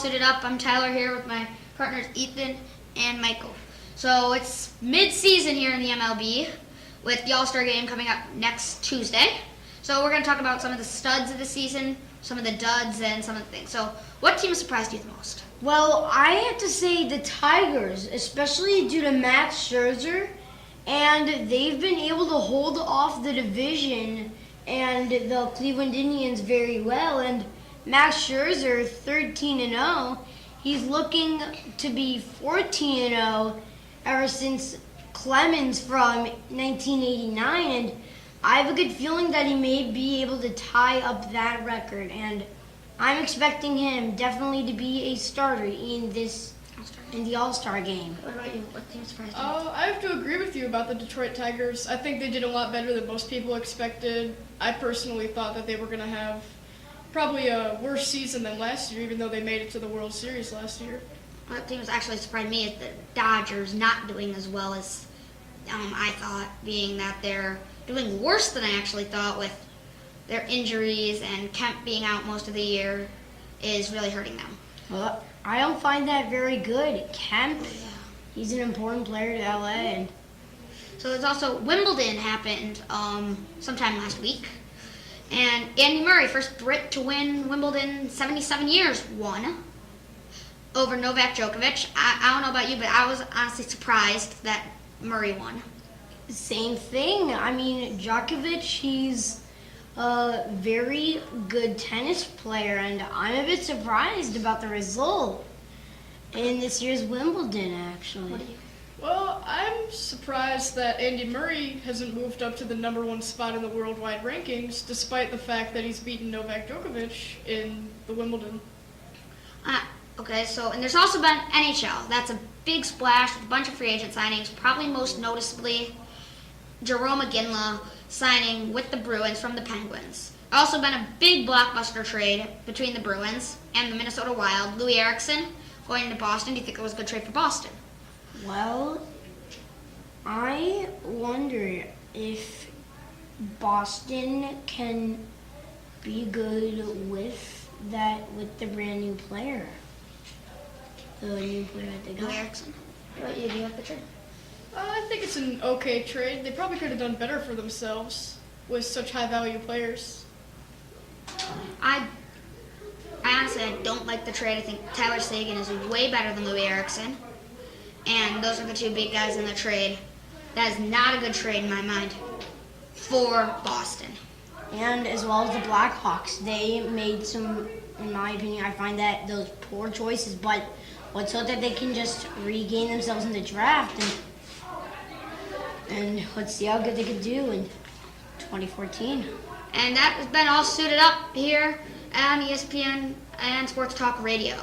suited up. I'm Tyler here with my partners Ethan and Michael. So it's mid-season here in the MLB with the All-Star game coming up next Tuesday. So we're going to talk about some of the studs of the season, some of the duds, and some of the things. So what team surprised you the most? Well, I have to say the Tigers, especially due to Max Scherzer, and they've been able to hold off the division and the Cleveland Indians very well. And Max Scherzer, 13-0, he's looking to be 14-0 ever since Clemens from 1989, and I have a good feeling that he may be able to tie up that record, and I'm expecting him definitely to be a starter in the All-Star game. What about you? What team surprised you? I have to agree with you about the Detroit Tigers. I think they did a lot better than most people expected. I personally thought that they were going to have probably a worse season than last year, even though they made it to the World Series last year. What team was actually surprised me is the Dodgers not doing as well as I thought, being that they're doing worse than I actually thought with their injuries, and Kemp being out most of the year is really hurting them. Well, I don't find that very good. Kemp, he's an important player to LA. And so there's also Wimbledon happened sometime last week, and Andy Murray, first Brit to win Wimbledon in 77 years, won over Novak Djokovic. I don't know about you, but I was honestly surprised that Murray won. same thing. I mean, Djokovic, he's a very good tennis player, and I'm a bit surprised about the result in this year's Wimbledon, actually. What do you? Well, I'm surprised that Andy Murray hasn't moved up to the #1 spot in the worldwide rankings, despite the fact that he's beaten Novak Djokovic in the Wimbledon. Okay, so, and there's also been NHL. That's a big splash with a bunch of free agent signings, probably most noticeably Jarome Iginla signing with the Bruins from the Penguins. Also been a big blockbuster trade between the Bruins and the Minnesota Wild. Louis Eriksson going into Boston. Do you think it was a good trade for Boston? Well, I wonder if Boston can be good with the brand new player. The new player that they Louis got. Eriksson. What about you? Do you like the trade? I think it's an okay trade. They probably could have done better for themselves with such high-value players. I honestly don't like the trade. I think Tyler Seguin is way better than Louis Eriksson. And those are the two big guys in the trade. That is not a good trade in my mind for Boston. And as well as the Blackhawks, they made some, in my opinion, I find that those poor choices, but let's hope that they can just regain themselves in the draft, and let's see how good they can do in 2014. And that has been all suited up here on ESPN and Sports Talk Radio.